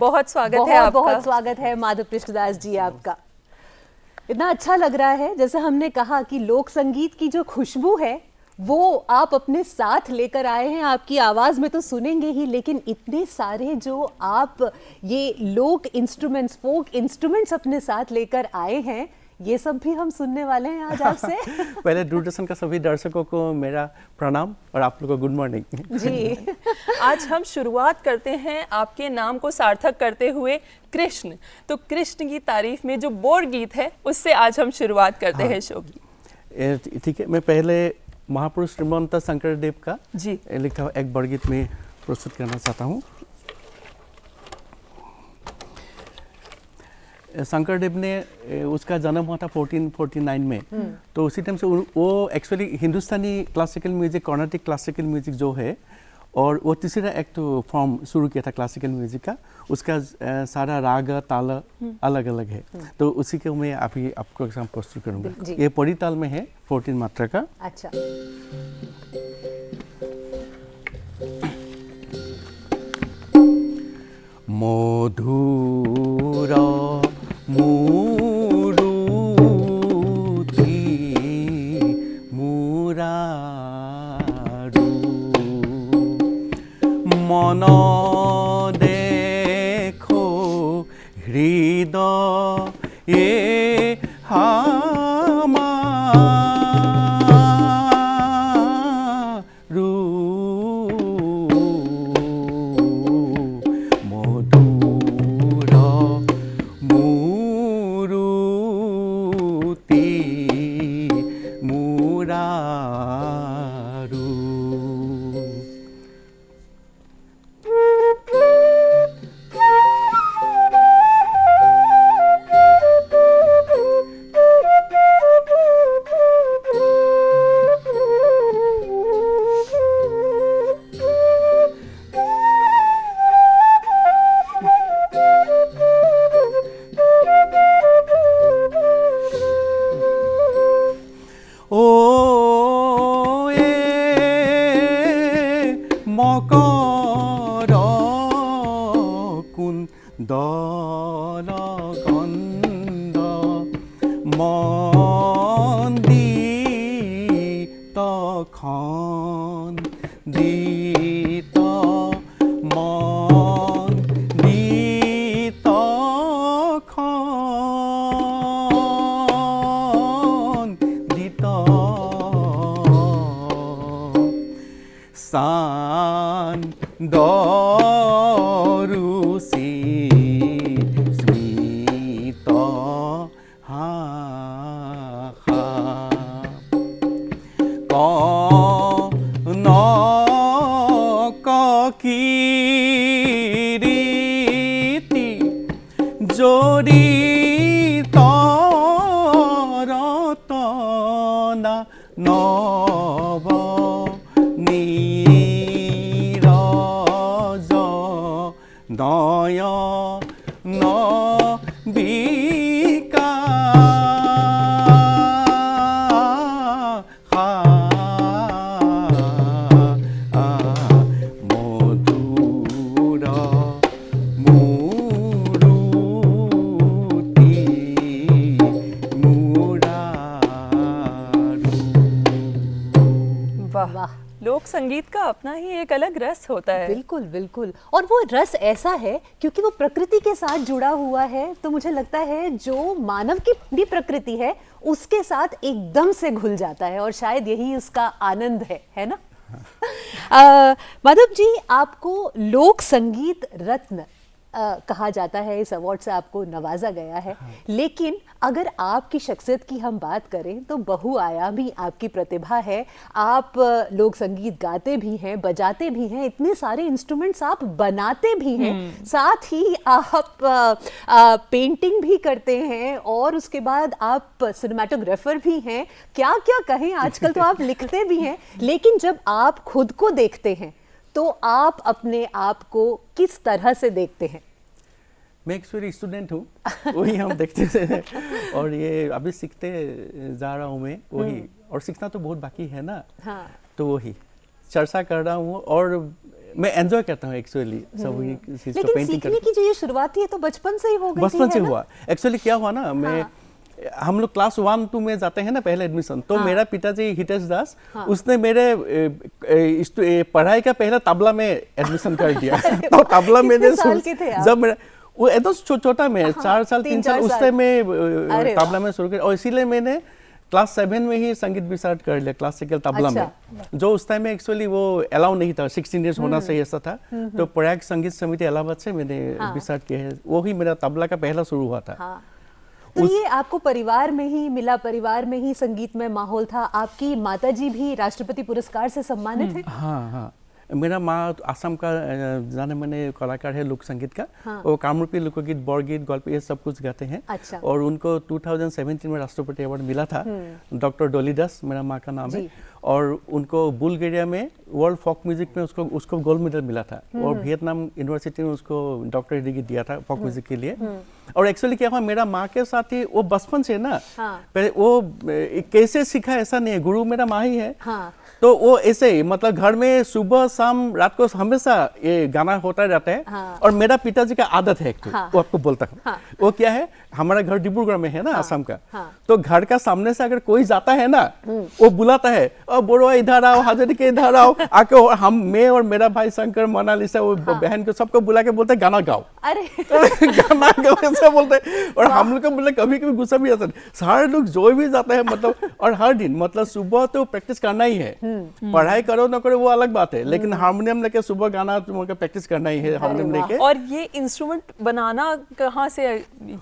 बहुत स्वागत है आपका। बहुत स्वागत है माधव कृष्णदास जी आपका। इतना अच्छा लग रहा है, जैसे हमने कहा कि लोक संगीत की जो खुशबू है वो आप अपने साथ लेकर आए हैं। आपकी आवाज में तो सुनेंगे ही, लेकिन इतने सारे जो आप ये लोक इंस्ट्रूमेंट्स, फोक इंस्ट्रूमेंट्स अपने साथ लेकर आए हैं, ये सब भी हम सुनने वाले हैं आज आपसे। पहले दूरदर्शन का सभी दर्शकों को मेरा प्रणाम और आप लोगों को गुड मॉर्निंग जी। आज हम शुरुआत करते हैं आपके नाम को सार्थक करते हुए कृष्ण। तो कृष्ण की तारीफ में जो बोर गीत है उससे आज हम शुरुआत करते हैं शो की। ठीक है, मैं पहले महापुरुष श्रीमंत शंकरदेव का जी लिखा हुआ एक बड़गीत में प्रस्तुत करना चाहता हूँ। शंकरदेव ने उसका जन्म हुआ था 1449 में। तो उसी टाइम से वो actually Hindustani classical music, Carnatic classical music जो है, और वो तीसरा एक तो फॉर्म शुरू किया था क्लासिकल म्यूजिक का। उसका सारा राग ताल अलग अलग है, तो उसी के मैं अभी आपको एग्जाम प्रस्तुत करूँगा। ये पौड़ी ताल में है, 14 मात्रा का। अच्छा। मधुर मुरुति मुरारु मन देखो हृदय लोक संगीत का अपना ही एक अलग रस होता है। बिल्कुल बिल्कुल, और वो रस ऐसा है क्योंकि वो प्रकृति के साथ जुड़ा हुआ है, तो मुझे लगता है जो मानव की भी प्रकृति है उसके साथ एकदम से घुल जाता है, और शायद यही उसका आनंद है ना। माधव जी, आपको लोक संगीत रत्न कहा जाता है, इस अवार्ड से आपको नवाजा गया है। लेकिन अगर आपकी शख्सियत की हम बात करें तो बहुआयामी आपकी प्रतिभा है। आप लोक संगीत गाते भी हैं, बजाते भी हैं, इतने सारे इंस्ट्रूमेंट्स आप बनाते भी हैं, साथ ही आप पेंटिंग भी करते हैं, और उसके बाद आप सिनेमाटोग्राफर भी हैं। क्या क्या कहें, आजकल तो आप लिखते भी हैं, लेकिन जब आप खुद को देखते हैं तो आप अपने आप को किस तरह से देखते हैं? मैं एक्चुअली स्टूडेंट हूँ, वही हम देखते थे, और ये अभी सीखते जा रहा हूँ मैं वही, और सीखना तो बहुत बाकी है ना। हाँ। तो वही चर्चा कर रहा हूँ, और मैं एंजॉय करता हूँ एक्चुअली सभी चीज को, लेकिन पेंटिंग सीखने की जो ये शुरुआत थी ये तो बचपन से ही हो गई बचपन थी, से है ना? हुआ। एक्चुअली क्या हुआ ना, मैं हम लोग क्लास 1-2 में जाते हैं ना पहले एडमिशन, तो मेरा पिताजी हितेश दास उसने मेरे पढ़ाई का पहला तबला में एडमिशन कर दिया। तो तबला कितने मैंने साल के थे आप? जब मेरा वो एकदम छोटा में 4 साल 3 साल 3-4 उस साल। टाइम में अरे तबला में शुरू किया, और इसीलिए मैंने क्लास 7 में ही संगीत विशारद कर लिया क्लासिकल तबला अच्छा। में, जो उस टाइम में एक्चुअली वो अलाउ नहीं था, 16 इयर्स होना चाहिए ऐसा था। तो प्रयाग संगीत समिति इलाहाबाद से मैंने विशारद किया है, वो ही मेरा तबला का पहला शुरू हुआ था। हाँ। तो ये आपको परिवार में ही मिला, परिवार में ही संगीत में माहौल था। आपकी माताजी भी राष्ट्रपति पुरस्कार से सम्मानित है। हाँ हाँ, मेरा माँ आसाम का जाने माने कलाकार है लोक संगीत का। वो कामरूपी लोकगीत, बरगीत, गल्प ये सब कुछ गाते हैं। अच्छा। और उनको 2017 में राष्ट्रपति अवार्ड मिला था। डॉक्टर डोली दास मेरा माँ का नाम है, और उनको बुल्गारिया में वर्ल्ड फोक म्यूजिक में उसको गोल्ड मेडल मिला था, और वियतनाम यूनिवर्सिटी में उसको डॉक्टरेट डिग्री दिया था फोक म्यूजिक के लिए। और एक्चुअली क्या हुआ, मेरा माँ के साथ ही वो बचपन से ना, पहले वो कैसे सीखा ऐसा नहीं है, गुरु मेरा माँ ही है। तो वो ऐसे ही मतलब घर में सुबह शाम रात को हमेशा ये गाना होता रहता है। और मेरा पिताजी का आदत है एक, वो आपको बोलता हूँ। वो क्या है, हमारा घर डिब्रूगढ़ में है ना, आसाम का। तो घर का सामने से अगर कोई जाता है ना, वो बुलाता है, और बोरो इधर आओ, हाजिरी के इधर आओ, आके मैं और मेरा भाई शंकर, मोनालिसा, वो बहन को सबको बुला के बोलते गाना गाओ। अरे गाना गाओ ऐसा बोलते हैं। और हम लोग को बोले कभी कभी गुस्सा भी आता है, सारे लोग जो भी जाते हैं मतलब, और हर दिन मतलब सुबह तो प्रैक्टिस करना ही है, पढ़ाई करो ना करो वो अलग बात है, लेकिन हारमोनियम लेके सुबह गाना तुमको प्रैक्टिस करना ही है, हारमोनियम लेके। और ये इंस्ट्रूमेंट बनाना कहाँ से?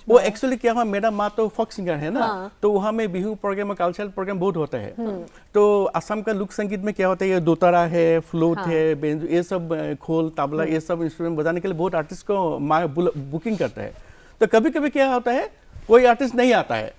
वो एक्चुअली क्या हुआ, मेरा माँ तो फोक सिंगर है ना, तो वहाँ में बिहू प्रोग्राम और कल्चरल प्रोग्राम बहुत होता है। तो असम का लोक संगीत में क्या होता है, ये दोतारा है, फ्लूट है, बेंजो, ये सब खोल, तबला, ये सब इंस्ट्रूमेंट बजाने के लिए बहुत आर्टिस्ट को माँ बुकिंग करता है। तो कभी कभी क्या होता है, कोई आर्टिस्ट नहीं आता है,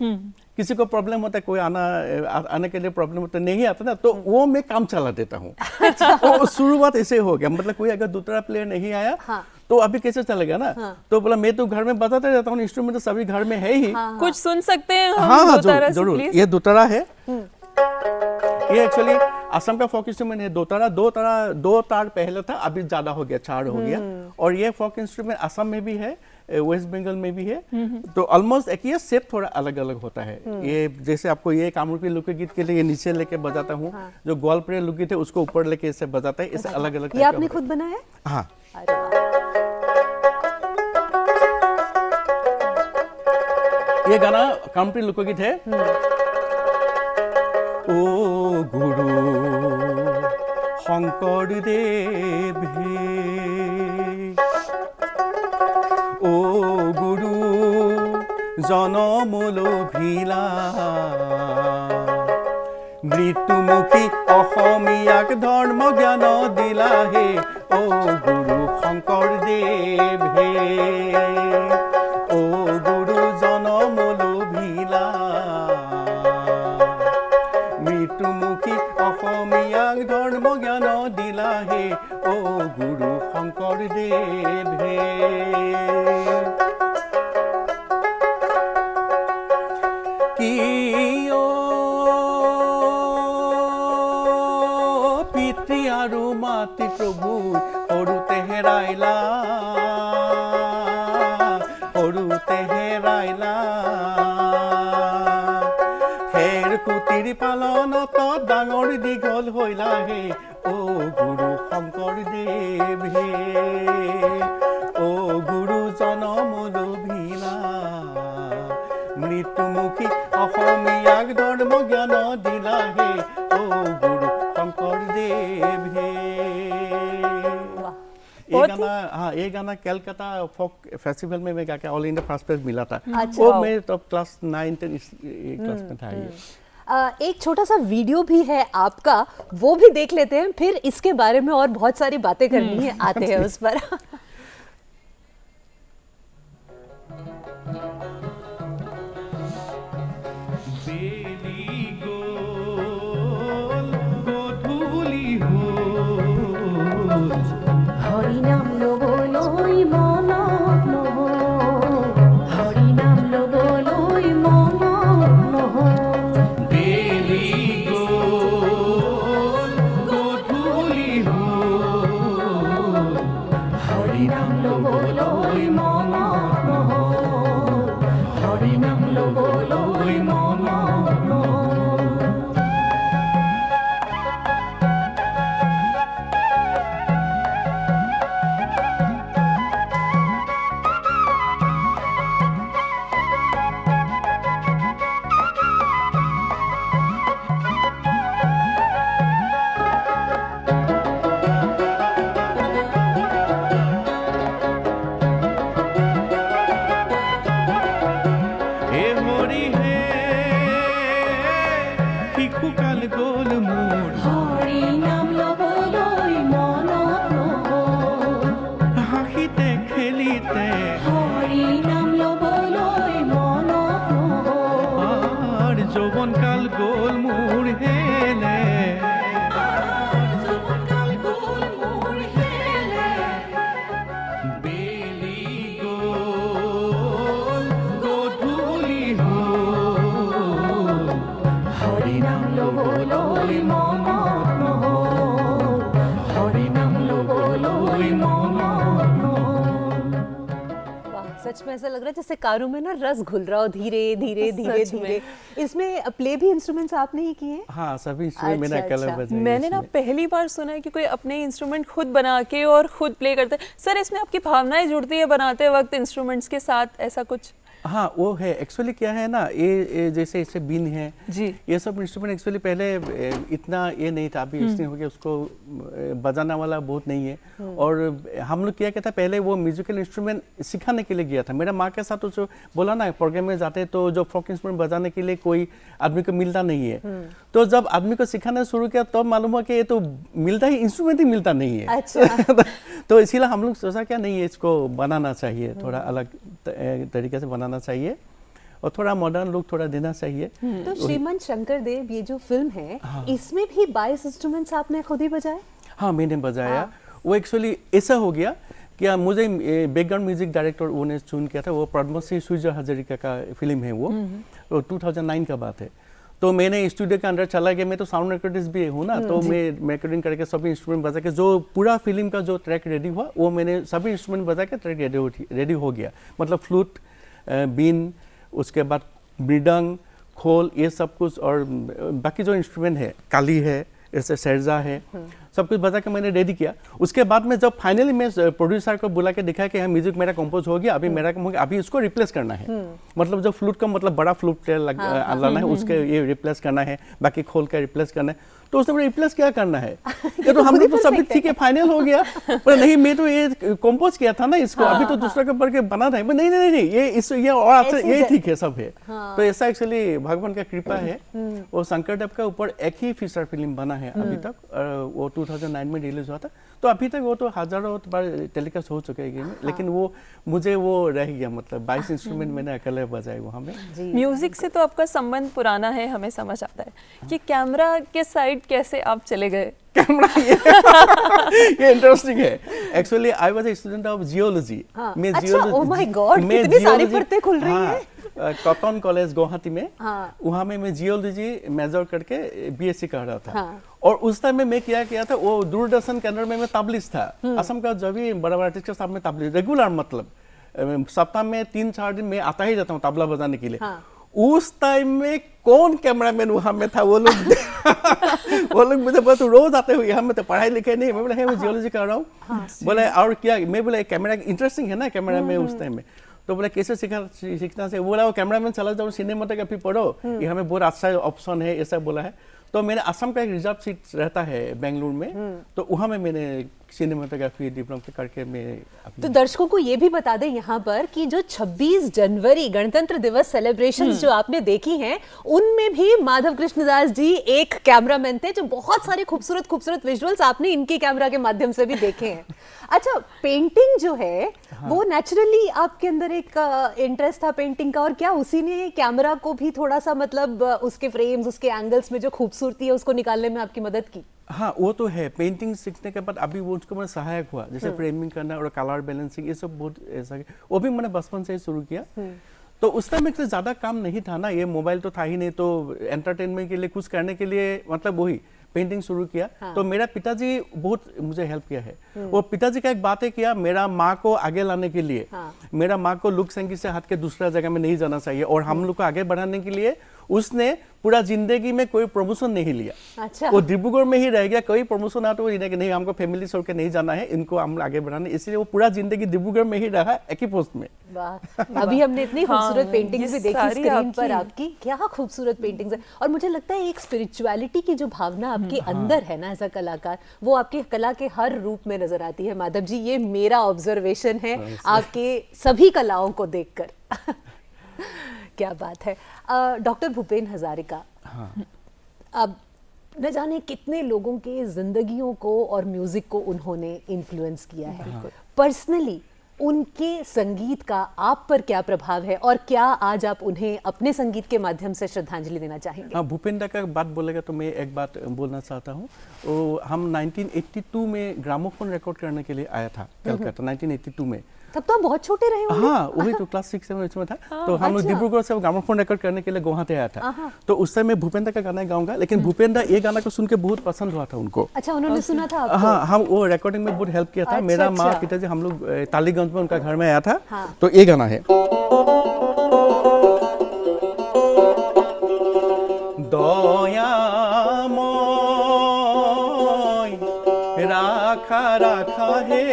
किसी को प्रॉब्लम होता है, कोई आने के लिए प्रॉब्लम होता है, नहीं आता ना, तो वो मैं काम चला देता हूँ। तो शुरुआत ऐसे हो गया, मतलब कोई अगर दूसरा प्लेयर नहीं आया तो अभी कैसे चलेगा ना। तो बोला मैं तो घर में बजाते रहता हूँ, इंस्ट्रूमेंट तो सभी घर में है ही। कुछ सुन सकते हैं हम? हाँ दोतारा से जरूर, प्लीज। ये दोतारा है। ये एक्चुअली असम का फोक इंस्ट्रूमेंट है। दो तार पहले था, अभी ज्यादा हो गया, 4 हो गया। और ये फोक इंस्ट्रूमेंट असम में भी है, वेस्ट बंगाल में भी है। तो ऑलमोस्ट एक ये शेप थोड़ा अलग अलग होता है। ये जैसे आपको ये कामरूपी लोकगीत के लिए ये नीचे लेके बजाता हूँ, जो ग्वालपाड़ी लोकगीत है उसको ऊपर लेके इसे बजाता है, इसे अलग अलग। ये आपने खुद बनाया? हाँ। अरे वाह। ये गाना कामरूपी लोकगीत है। ओ गुरु शंकरदेव हे, ओ गुरु जनमलो ভিলা, মৃত্যুমুখী অসমীয়াক ধৰ্ম জ্ঞান দিলা হে, ও গুৰু শংকৰদেৱ হে, ও গুৰু জনমলো ভিলা, মৃত্যুমুখী অসমীয়াক ধৰ্ম জ্ঞান দিলা হে, ও গুৰু শংকৰদেৱ হে। কিয় পিতৃ আৰু মাতৃ প্ৰভু সৰুতে হেৰাইলা, সৰুতে হেৰাইলা, হেৰ কুটিৰ পালনত ডাঙৰ দীঘল হৈলা হে, ও গুৰু শংকৰদেৱ হে, ও গুৰু জনমলো ভিলা, মৃত্যুমুখী অসমীয়াক ধৰ্ম জ্ঞান দিলা হে, ও গুৰু শংকৰদেৱ হে। ये गाना कलकत्ता फोक फेस्टिवल में मैं गा के ऑल इंडिया फर्स्ट प्राइज मिला था। अच्छा। वो मैं तब क्लास 9-10 क्लास में था। ये एक छोटा सा वीडियो भी है आपका, वो भी देख लेते हैं, फिर इसके बारे में और बहुत सारी बातें करनी है, आते हैं उस पर। হরিনাম লবলৈ মনত নহয়, হরিনাম লবলৈ মনত নহয়, বেলি গ'ল গধূলি হ'ল, গোল মোৰ হৰি নাম ল'বলৈ মনত নহল হাঁহিতে খেলিতে হৰি নাম ল'বলৈ মনত নহল আর যৌবনকাল গোল মোৰ হেলে জীৱনকাল গ'ল মোৰ হেলে বেলি গ'ল গধূলি হ'ল হৰি নাম ল'বলৈ মনত নহল হৰি নাম ল'বলৈ মনত নহল वाह, सच में ऐसा लग रहा है जैसे कारों में ना रस घुल रहा हो धीरे धीरे धीरे सच में। धीरे। इसमें प्ले भी इंस्ट्रूमेंट्स आपने ही किए हैं? हाँ सभी इंस्ट्रूमेंट मैंने अच्छा, अकेला अच्छा। बजाया मैंने ना इसमें। पहली बार सुना है कि कोई अपने इंस्ट्रूमेंट खुद बना के और खुद प्ले करता है। सर इसमें आपकी भावनाएं जुड़ती है बनाते वक्त इंस्ट्रूमेंट्स के साथ, ऐसा कुछ? हाँ वो है एक्चुअली क्या है ना ये जैसे इससे बीन है जी। ये सब इंस्ट्रूमेंट एक्चुअली पहले इतना ये नहीं था, अभी इसलिए हो गया उसको बजाना वाला बहुत नहीं है। और हम लोग क्या था पहले वो म्यूजिकल इंस्ट्रूमेंट सिखाने के लिए गया था मेरा माँ के साथ। जो बोला ना प्रोग्राम में जाते तो जो फोक इंस्ट्रूमेंट बजाने के लिए कोई आदमी को मिलता नहीं है, तो जब आदमी को सिखाना शुरू किया तब मालूम हुआ कि ये तो मिलता ही इंस्ट्रूमेंट ही मिलता नहीं है। अच्छा। तो इसीलिए हम लोग सोचा क्या नहीं है इसको बनाना चाहिए, थोड़ा अलग तरीके से बनाना चाहिए और थोड़ा मॉडर्न लुक थोड़ा देना चाहिए। तो श्रीमंत शंकर देव ये जो फिल्म है इसमें भी 22 इंस्ट्रूमेंट्स आपने खुद ही बजाए? हाँ मैंने बजाया। वो एक्चुअली ऐसा हो गया कि मुझे बैकग्राउंड म्यूजिक डायरेक्टर उन्हें चुन किया था, वो पद्मश्री सूर्य हजारिका का फिल्म है वो 2009 का बात है। तो मैंने स्टूडियो के अंदर चला गया, मैं तो साउंड रिकॉर्डिस्ट भी हूँ ना, तो मैं रिकॉर्डिंग करके सभी इंस्ट्रूमेंट बजा के जो पूरा फिल्म का जो ट्रैक रेडी हुआ वो मैंने सभी इंस्ट्रूमेंट बजा के ट्रैक रेडी हो गया। मतलब फ्लूट, बीन, उसके बाद मृदंग, खोल, ये सब कुछ और बाकी जो इंस्ट्रूमेंट है काली है, ऐसे सरजा है, सब कुछ बजा के मैंने रेडी किया। उसके बाद में जब फाइनली मैं प्रोड्यूसर को बुला के दिखाया कि हाँ म्यूजिक मेरा कंपोज हो गया, अभी मेरा काम हो गया, अभी इसको रिप्लेस करना है। मतलब जो फ्लूट का मतलब बड़ा फ्लूट प्लेयर लाना है उसके ये रिप्लेस करना है, बाकी खोल का रिप्लेस करना है। तो उसने बोला रिप्लेस क्या करना है, ये तो हम लोग तो सभी ठीक है फाइनल हो गया, पर नहीं मैं तो ये कंपोज किया था ना इसको, अभी तो दूसरा के ऊपर के बना था। नहीं नहीं नहीं ये और अच्छा ये ठीक है सब है। तो ऐसा एक्चुअली भगवान का कृपा है। वो शंकर देव का ऊपर एक ही फीचर फिल्म बना है अभी तक, वो 2009 में रिलीज हुआ था। तो अभी तक वो तो हजारों बार टेलीकास्ट हो चुके हैं, लेकिन वो मुझे वो रह गया, मतलब 22 इंस्ट्रूमेंट मैंने अकेले बजाए वहाँ में। म्यूजिक से तो आपका संबंध पुराना है, हमें समझ आता है कि कैमरा के साइड कैसे आप चले गए? कैमरा ये इंटरेस्टिंग है। Actually I was a student of geology. मैं जियोलॉजी, ओह माय गॉड, कितनी सारी परतें खुल रही हैं। कॉटन कॉलेज गुवाहाटी में, वहाँ में मैं जियोलॉजी मेजर करके बीएससी कर रहा था। और उस टाइम में मैं क्या किया था, वो दूरदर्शन केंद्र में मैं तबलिस्ट था। असम का जो भी बड़ा बड़ा आर्टिस्ट के साथ में तबलिस्ट रेगुलर, मतलब सप्ताह में 3-4 दिन मैं आता ही रहता हूँ तबला बजाने के लिए। उस टाइम में कौन कैमरामैन वहाँ में था, वो लोग मुझे बोला तू रोज आते हुए यहाँ में, तो पढ़ाई लिखाई नहीं। मैं बोला मैं जियोलॉजी कर रहा हूँ। बोले और क्या, मैं बोला कैमरा इंटरेस्टिंग है ना कैमरा में उस टाइम में। तो बोला कैसे सीखना से, बोला वो कैमरामैन चला जाओ सिनेमेटोग्राफी पढ़ो, ये हमें बहुत अच्छा ऑप्शन है, ऐसा बोला है। तो मैंने असम का एक रिजर्व सीट रहता है बेंगलुरु में, तो वहाँ में मैंने सिनेमेटोग्राफी डिप्लोमा करके मैं तो दर्शकों को ये भी बता दें यहाँ पर कि जो 26 जनवरी गणतंत्र दिवस सेलिब्रेशंस जो आपने देखी हैं, उनमें भी माधव कृष्णदास जी एक कैमरामैन थे, जो बहुत सारे खूबसूरत खूबसूरत विजुअल्स आपने इनके कैमरा के माध्यम से भी देखे हैं। अच्छा, पेंटिंग जो है वो नेचुरली आपके अंदर एक इंटरेस्ट था पेंटिंग का, और क्या उसी ने कैमरा को भी थोड़ा सा मतलब उसके फ्रेम्स, उसके एंगल्स में जो खूबसूरती है उसको निकालने में आपकी मदद की? हाँ वो तो है। पेंटिंग सीखने के बाद अभी वो उसको मैंने सहायक हुआ, जैसे फ्रेमिंग करना और कलर बैलेंसिंग, ये सब बहुत ऐसा, वो भी मैंने बचपन से ही शुरू किया। तो उस टाइम में ज़्यादा काम नहीं था ना, ये मोबाइल तो था ही नहीं, तो एंटरटेनमेंट के लिए कुछ करने के लिए मतलब वही पेंटिंग शुरू किया। तो मेरा पिताजी बहुत मुझे हेल्प किया है। वो पिताजी का एक बात है किया, मेरा माँ को आगे लाने के लिए, मेरा माँ को लोक संगीत से हट के दूसरा जगह में नहीं जाना चाहिए, और हम लोग को आगे बढ़ाने के लिए उसने पूरा जिंदगी में कोई प्रमोशन नहीं लिया। अच्छा। वो डिब्रूगढ़ में ही रह गया, कोई प्रमोशन आता वो नहीं, हमको फैमिली छोड़ के नहीं जाना है, इनको हम आगे बढ़ाने, इसलिए वो पूरा जिंदगी डिब्रूगढ़ में ही रहा, एक ही पोस्ट में। वाह, अभी हमने इतनी खूबसूरत पेंटिंग्स भी देखी स्क्रीन पर आपकी, क्या खूबसूरत पेंटिंग्स है। और मुझे लगता है एक स्पिरिचुअलिटी की जो भावना आपके अंदर है ना एज अ कलाकार, वो आपकी कला के हर रूप में नजर आती है माधव जी। ये मेरा ऑब्जर्वेशन है आपके सभी कलाओं को देखकर। क्या बात है। डॉक्टर भूपेन हजारिका, अब न जाने कितने लोगों के जिंदगियों को और म्यूजिक को उन्होंने इन्फ्लुएंस किया है। पर्सनली उनके संगीत का आप पर क्या प्रभाव है और क्या आज आप उन्हें अपने संगीत के माध्यम से श्रद्धांजलि देना चाहेंगे? हाँ, भूपेंद्र का बात बोलेगा तो मैं एक बात बोलना चाहता हूँ। हम 1982 में ग्रामोफोन रिकॉर्ड करने के लिए आया था कलकत्ता 1982 में। तब तो आप बहुत छोटे रहे होंगे। हाँ, वही तो क्लास 6 में था। तो हम लोग डिब्रूगढ़ से ग्रामोफोन रिकॉर्ड करने के लिए गुवाहाटी आया था। तो उस समय मैं भूपेंद्र का गाना गाऊंगा, लेकिन भूपेंद्र ये गाना को सुन के बहुत पसंद हुआ था उनको। अच्छा, उन्होंने सुना था आपको? हाँ, हम वो रिकॉर्डिंग में बहुत हेल्प किया था। अच्छा, मेरा माँ अच्छा। पिताजी हम लोग तालीगंज में उनका घर में आया था। हाँ। तो ये गाना है দয়াময় রাখা রাখা হে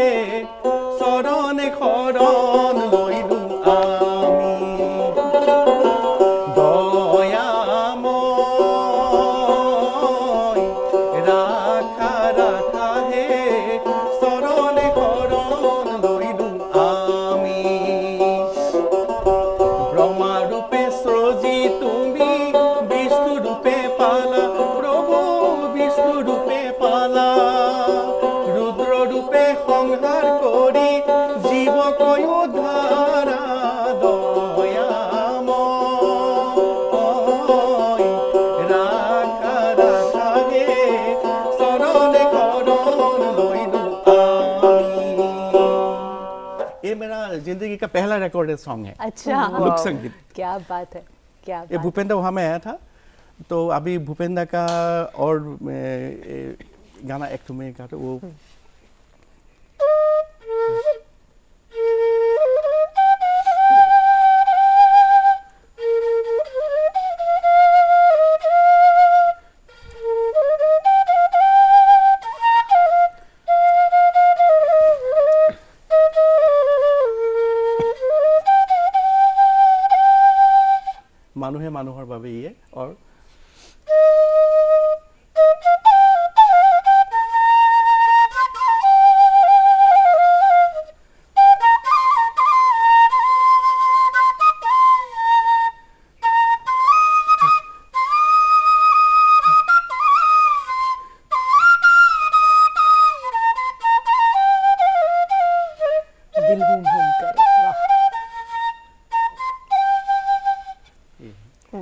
শরণে শরণ লইলু আমি দয়াময় রাখা রাখা হে শরণে শরণ লইলু আমি ব্রহ্মা রূপে সৃজি তুমি বিষ্ণু রূপে পালা প্রভু বিষ্ণু রূপে পালা রুদ্র রূপে সংহার করি জীবক উদ্ধারা দয়াময় রাখা রাখা হে শরণে শরণ লইলু আমি। ये मेरा जिंदगी का पहला रिकॉर्डेड सॉन्ग है। अच्छा, लोक संगीत। क्या बात है, क्या ये बात। भूपेंद्र वहाँ में आया था। तो अभी भूपेंद्र का और गाना एक तो मैं गाता वो মানুহে মানুহৰ বাবে ইয়ে और दिल हुम हुम करे, वाह।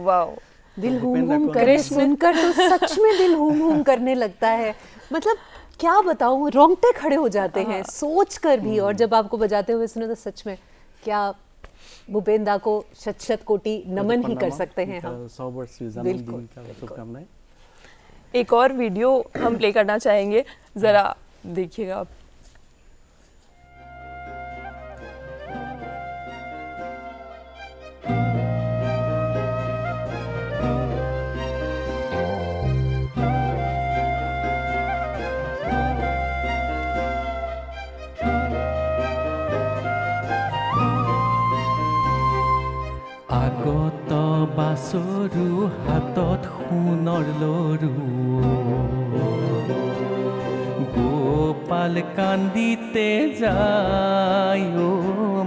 वाओ, दिल हुम भूपेंद्र हुम को- करे सुनकर तो सच में दिल हुम हुम करने लगता है। मतलब क्या बताऊं, रोंगटे खड़े हो जाते हैं सोच कर भी। और जब आपको बजाते हुए सुने तो सच में क्या भूपेंद्र को शत शत कोटि नमन ही कर सकते हैं हम। 100 वर्ष बिल्कुल, जन्मदिन का शुभकामनाएं। एक और वीडियो हम प्ले करना चाहेंगे, जरा देखिएगा आप। আগত বাছৰু হাতত সোণৰ লৰু গোপাল কান্দিতে যায় ও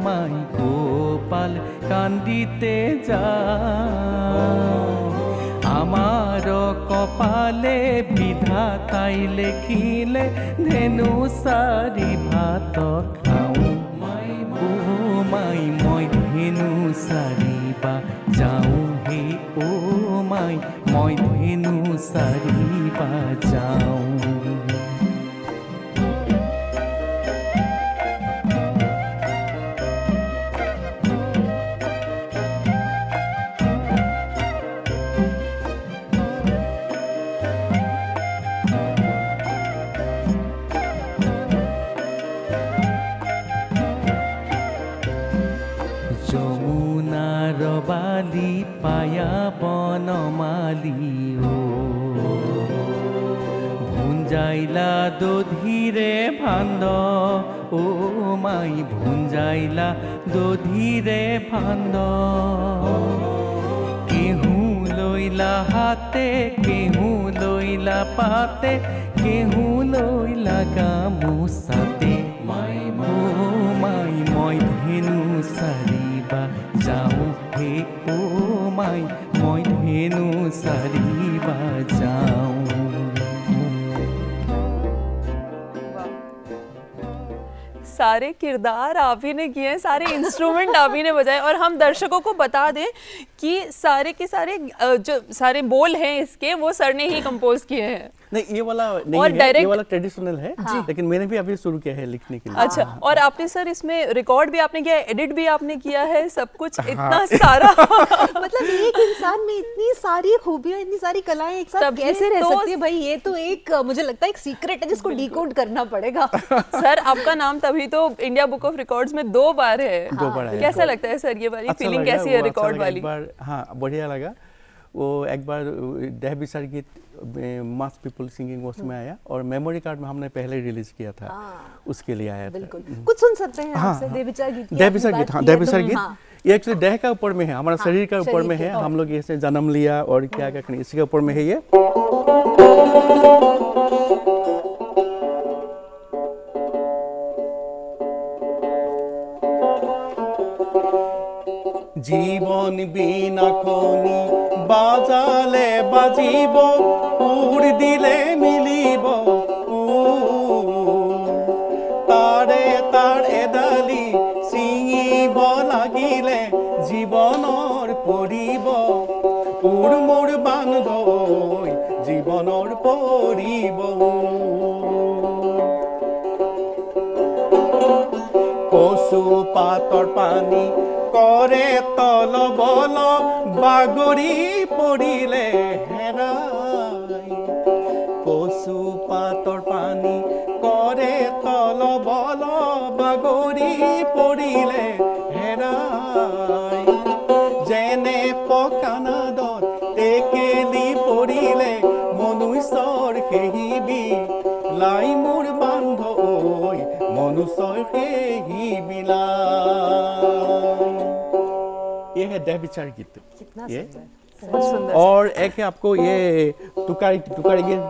মাই গোপাল কান্দিতে যায় আমার কপালে বিধাতাই লেখিলে ধেনু চাৰি ভাত খাওঁ ও মাই মই ধেনু চাৰিবা যাওঁ হে ও মাই মই ধেনু চাৰিবা যাওঁ যমুনার বালি পায়া বনমালি ও ভুঞ্জাইলা দধিরে ভান্দ ও মাই ভুঞ্জাইলা দধিরে ভান্দ কেহু লইলা হাতে কেহু লইলা পাতে কেহু লইলা গামোচাতে ও মাই মই ধেনু চাৰিবা যাওঁ হে ও মাই মই ধেনু চাৰিবা যাওঁ सारे किरदार आप ही ने किए हैं, सारे इंस्ट्रूमेंट आप ही ने बजाए, और हम दर्शकों को बता दें कि सारे के सारे जो सारे बोल हैं इसके वो सर ने ही कंपोज किए हैं। नहीं ये वाला नहीं और है, direct- ये वाला ट्रेडिशनल है, लेकिन मैंने भी अभी शुरू किया है लिखने के लिए। अच्छा, और आपने सर इसमें रिकॉर्ड भी आपने किया है, एडिट भी आपने किया है, सब कुछ इतना सारा मतलब एक इंसान में इतनी सारी खूबियां, इतनी सारी कलाएं एक साथ तभी कैसे रह तो- सकती है भाई? ये तो एक मुझे लगता है एक सीक्रेट है जिसको डिकोड करना पड़ेगा। सर आपका नाम तभी तो इंडिया बुक ऑफ रिकॉर्ड्स में 2 बार है। 2 बार आया। कैसा लगता है सर, ये वाली अच्छा फीलिंग लगा, कैसी है वो अच्छा रिकॉर्ड लगा, वाली? एक बार हाँ बढ़िया लगा। वो एक बार दहबिसार गीत मास पीपल सिंगिंग उसमें आया, और मेमोरी कार्ड में हमने पहले रिलीज किया था, उसके लिए आया था। बिल्कुल, कुछ सुन सकते हैं हाँ, आपसे हाँ। देहबिचार गीत की दहबिसार आपने गीत, हाँ बात की है, दहबिसार तो गीत हाँ। ये एक्चुअली देह का ऊपर में है, हमारा शरीर का ऊपर शरीर में के, है, हाँ। हम लोग ऐसे जन्म लिया और क्या क्या करने, इसी के ऊपर में है ये। জীবন বিনা খনি বাজালে বাজিব, উড় দিলে মিলিব তারে তার এডালি ছিঙিব লাগিলে জীৱনৰ পৰিব উৰ মোৰ বান্ধৈ জীৱনৰ পৰিব। কচু পাতৰ পানী কৰে তল বল, বাগৰি পৰিলে হেৰাই। কচু পাতৰ পানী কৰে তল বল, বাগৰি পৰিলে হেৰাই। যেনে পকানাদত টেকেলি পৰিলে, মনুষ্যৰ সেহিবি লাই মোৰ বান্ধৈ মনুষ্যৰ সেহি বিলাই। ये है दहबिचार गीत। कितना ये सुंदर। बहुत सुंदर। और एक है आपको ये तुकारी तुकारी गीत।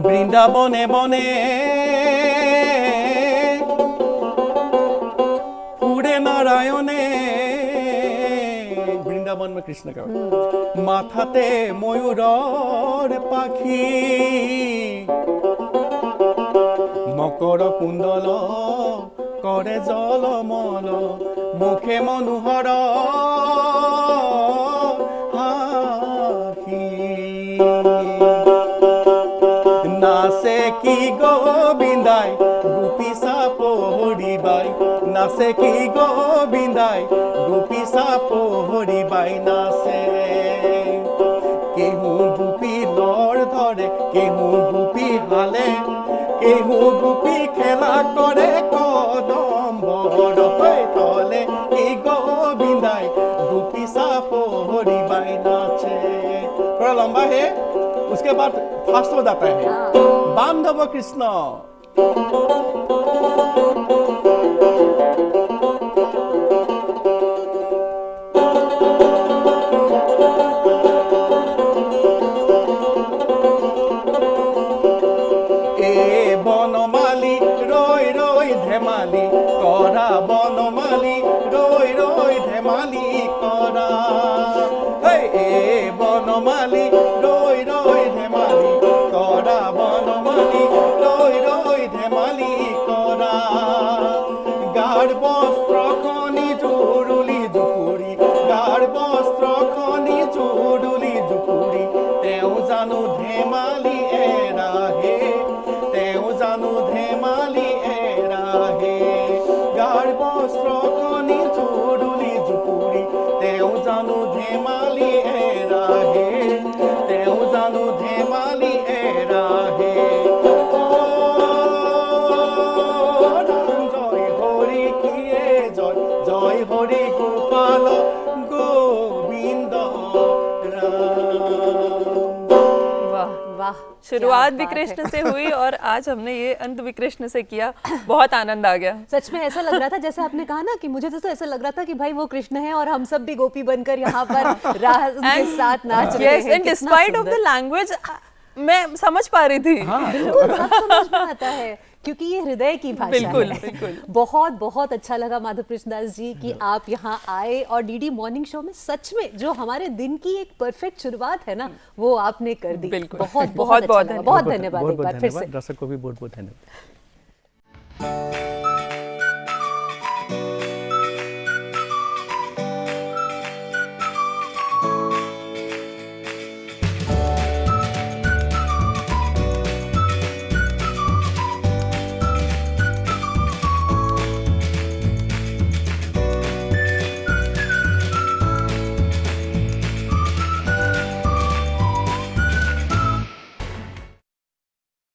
বৃন্দাবনে বনে ফুরে নারায়ণে, বৃন্দাবন में कृष्ण का মাথাতে ময়ূরর পাখি, মকর কুণ্ডল কৰে জলমল, মুখে মনোহৰ হাসি। নাচে কি গোবিন্দাই গোপী চাপৰিবাই, নাচে কি গোবিন্দাই গোপী চাপৰিবাই নাচে। কেহু গোপী লৰ ধৰে, কেহু গোপী হালে, কেহু গোপী খেলা কৰে কদম্বৰ তলে, কি গোবিন্দাই গোপী চাপৰিবাই নাচে। थोड़ा लंबा है, उसके बाद फास्ट हो जाता है। बांधव कृष्ण এ বনমালী ৰৈ ৰৈ ধেমালি কৰা, বনমালী ৰৈ ৰৈ ধেমালি কৰা। এ বনমালী ৰৈ ৰৈ ধেমালি কৰা, বনমালী ৰৈ ৰৈ ধেমালি কৰা। গাৰ বস্ত্ৰখনি জুৰুলি জুপুৰি, গাৰ বস্ত্ৰখনি জুৰুলি জুপুৰি, তেওঁ জানো ধেমালি এৰাহে, তেওঁ জানো ধেমালি এৰাহে। গাৰ বস্ত্ৰখনি জুৰুলি জুপুৰি, তেওঁ জানো ধেমালি এৰাহে, তেওঁ জানো ধেমালি এৰাহে। ৰাম জয় হৰি কিয়ে জয়, জয় হৰি গোপাল গোবিন্দ রাম। वाह, वाह, शुरुआत क्या भी बात कृष्ण है। से हुई और आज हमने ये अंत भी कृष्ण से किया। बहुत आनंद आ गया। सच में ऐसा लग रहा था, जैसे आपने कहा ना कि मुझे तो ऐसा लग रहा था कि भाई वो कृष्ण है और हम सब भी गोपी बनकर यहाँ पर राह उनके साथ नाच रहे Yes, हैं। and कितना despite of सुंदर। the language, मैं समझ पा रही थी। बिल्कुल सब समझ में आता है क्योंकि ये हृदय की भाषा बिल्कुल, है। बिल्कुल। बहुत बहुत अच्छा लगा माधव कृष्णदास जी कि आप यहाँ आए और डीडी मॉर्निंग शो में सच में जो हमारे दिन की एक परफेक्ट शुरुआत है ना, वो आपने कर दी। बिल्कुल। बहुत बहुत बहुत बहुत अच्छा लगा। बहुत धन्यवाद एक बार फिर से। दर्शक को भी बहुत बहुत धन्यवाद।